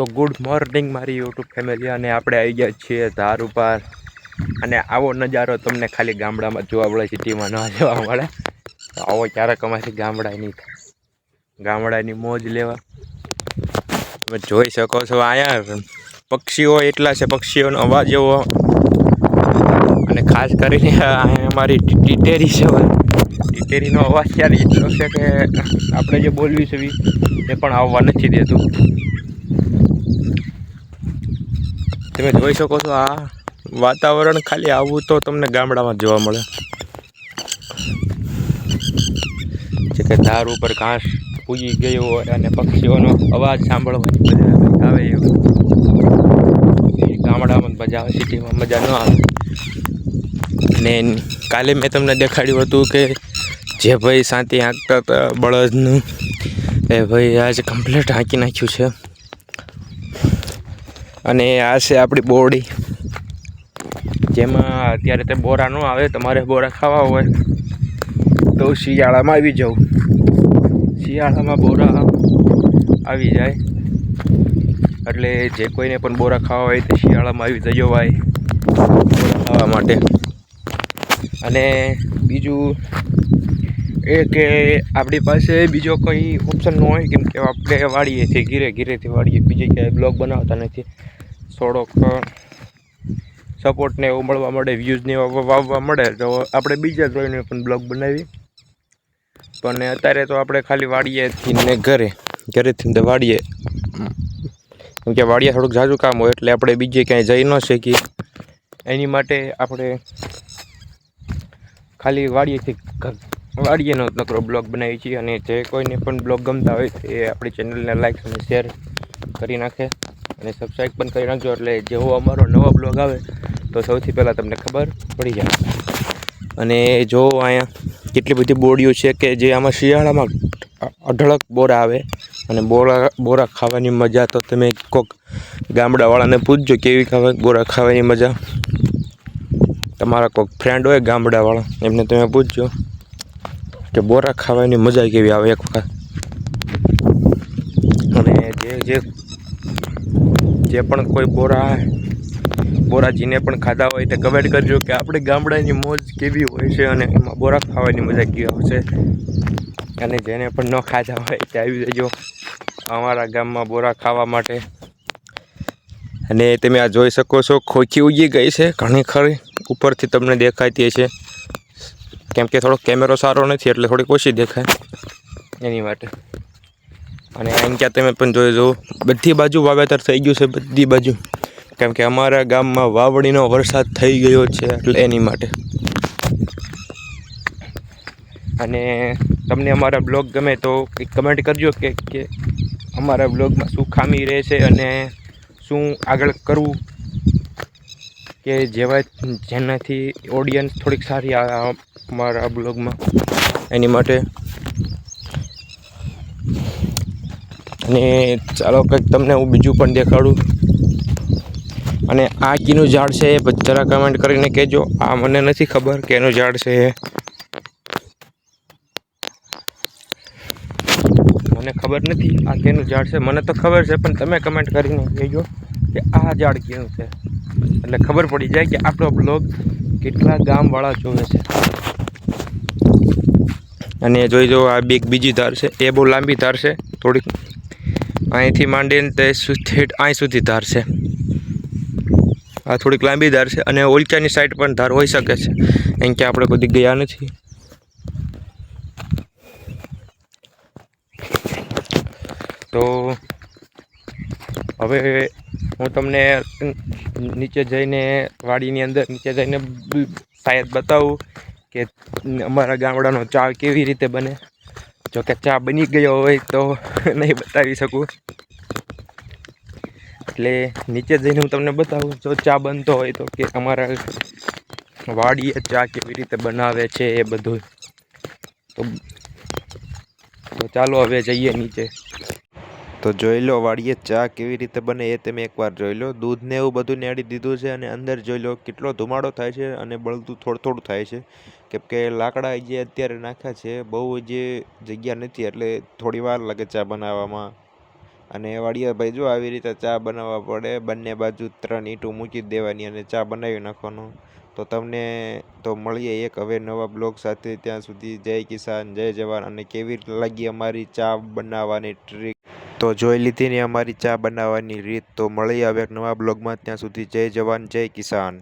તો good morning મારી YouTube family, અને આપણે આવી ગયા છીએ ધાર ઉપર. અને આવો નજારો તમને ખાલી ગામડામાં જોવા મળે, સિટીમાં ન જોવા મળે. આવો ક્યારેક અમારી ગામડાની મોજ લેવા તમે જોઈ શકો છો. અહીંયા પક્ષીઓ એટલા છે, પક્ષીઓનો અવાજ એવો, અને ખાસ કરીને અમારી ટીટેરી છે. ટીટેરીનો અવાજ ત્યારે એટલો છે કે આપણે જે બોલવી છે એ પણ આવવા નથી દેતું. તમે જોઈ શકો છો આ વાતાવરણ ખાલી આવું તો તમને ગામડામાં જોવા મળે છે કે ધાર ઉપર ઘાસ પૂજી ગયું હોય અને પક્ષીઓનો અવાજ સાંભળવાની મજા આવે. ગામડામાં મજા આવે, સિટીમાં મજા ન આવે. અને કાલે મેં તમને દેખાડ્યું હતું કે જે ભાઈ શાંતિ હાંકતા હતા બળદનું, એ ભાઈ આજે કમ્પ્લીટ હાંકી નાખ્યું છે. અને આ છે આપણી બોરડી, જેમાં અત્યારે તે બોરા ન આવે. તમારે બોરા ખાવા હોય તો શિયાળામાં આવી જાવ. શિયાળામાં બોરા આવી જાય એટલે જે કોઈને પણ બોરા ખાવા હોય તે શિયાળામાં આવી જજો ભાઈ બોરા ખાવા માટે. અને બીજું એ કે આપણી પાસે બીજો કોઈ ઓપ્શન ન હોય, કેમ કે આપણે વાળીએથી ઘીરેથી વાળીએ, બીજે ક્યાંય બ્લોગ બનાવતા નથી. થોડોક સપોર્ટને એવું મળવા મળે, વ્યૂઝને વાવવા મળે તો આપણે બીજા જોઈને પણ બ્લોગ બનાવી. પણ અત્યારે તો આપણે ખાલી વાડીએથી ને ઘરેથી તો વાડીએ, કેમ કે વાડીએ થોડુંક ઝાઝું કામ હોય એટલે આપણે બીજે ક્યાંય જઈ ન શકીએ. એની માટે આપણે ખાલી વાડીએનો નકરો બ્લોગ બનાવીએ છીએ. અને જે કોઈને પણ બ્લોગ ગમતા હોય એ આપણી ચેનલને લાઈક અને શેર કરી નાખે અને સબસ્ક્રાઈબ પણ કરી નાખજો, એટલે જેવો અમારો નવો બ્લોગ આવે તો સૌથી પહેલાં તમને ખબર પડી જાય. અને જો અહીંયા કેટલી બધી બોરડીઓ છે કે જે આમાં શિયાળામાં અઢળક બોરા આવે. અને બોરા ખાવાની મજા તો તમે કોઈક ગામડાવાળાને પૂછજો કેવી બોરા ખાવાની મજા. તમારા કોઈક ફ્રેન્ડ હોય ગામડાવાળા, એમને તમે પૂછજો કે બોરા ખાવાની મજા કેવી આવે એક વખત. અને જે પણ કોઈ બોરાજીને પણ ખાધા હોય તો કમેન્ટ કરજો કે આપણે ગામડાની મોજ કેવી હોય છે અને એમાં બોરા ખાવાની મજા કેવી આવશે. અને જેને પણ ન ખાધા હોય તે આવી જજો અમારા ગામમાં બોરા ખાવા માટે. અને તમે આ જોઈ શકો છો, ખોખી ઉગી ગઈ છે ઘણી ખરી, ઉપરથી તમને દેખાતી છે. કેમ કે થોડો કેમેરો સારો નથી એટલે થોડીક ઓછી દેખાય એની માટે. અને અહીં ક્યાં તમે પણ જોઈ જુઓ, બધી બાજુ વાવેતર થઈ ગયું છે, બધી બાજુ. કેમ કે અમારા ગામમાં વાવડીનો વરસાદ થઈ ગયો છે એટલે એની માટે. અને તમને અમારા બ્લોગ ગમે તો કમેન્ટ કરજો કે અમારા બ્લોગમાં શું ખામી રહે છે અને શું આગળ કરવું, કે જેનાથી ઓડિયન્સ થોડીક સારી આવે અમારા બ્લોગમાં. એની માટે અને ચાલો કંઈક તમને હું બીજું પણ દેખાડું. અને આ કીનું ઝાડ છે એ જરા કમેન્ટ કરીને કહેજો. આ મને નથી ખબર કે એનું ઝાડ છે એ, મને ખબર નથી આ કેનું ઝાડ છે. મને તો ખબર છે પણ તમે કમેન્ટ કરીને કહેજો કે આ ઝાડ કેનું છે, એટલે ખબર પડી જાય કે આપણો બ્લોગ કેટલા ગામવાળા જોવે છે. અને જોઈ જો આ બીજી ધાર છે, એ બહુ લાંબી ધાર છે, થોડીક અહીંથી માંડીને તે અહીં સુધી ધાર છે. આ થોડીક લાંબી ધાર છે. અને ઓલચાની સાઈડ પણ ધાર હોઈ શકે છે, એમ કે આપણે કોઈ ગયા નથી. તો હવે હું તમને નીચે જઈને વાડીની અંદર નીચે જઈને શાયદ બતાવું કે અમારા ગામડાનો ચા કેવી રીતે બને. જોકે ચા બની ગયો હોય તો નહીં બતાવી શકું, એટલે નીચે જઈને હું તમને બતાવું જો ચા બનતો હોય તો કે અમારા વાડીએ ચા કેવી રીતે બનાવે છે એ બધું. તો ચાલો હવે જઈએ નીચે. તો જોઈ લો વાડીએ ચા કેવી રીતે બને એ તમે એકવાર જોઈ લો. દૂધને એવું બધું નાડી દીધું છે અને અંદર જોઈ લો કેટલો ધુમાડો થાય છે અને બળતું થોડું થાય છે. કેમ કે લાકડા જે અત્યારે નાખ્યા છે બહુ જે જગ્યા નથી એટલે થોડી વાર લાગે ચા બનાવવામાં. અને વાડિયાભાઈ જો આવી રીતે ચા બનાવવા પડે, બંને બાજુ 3 ઈંટું મૂકી દેવાની અને ચા બનાવી નાખવાનું. તો તમને તો મળીએ એક હવે નવા બ્લોગ સાથે. ત્યાં સુધી જય કિસાન, જય જવાન. અને કેવી લાગી અમારી ચા બનાવવાની ટ્રીક તો જોઈ લીધી ને અમારી ચા બનાવવાની રીત. તો મળીએ હવે એક નવા બ્લોગમાં. ત્યાં સુધી જય જવાન, જય કિસાન.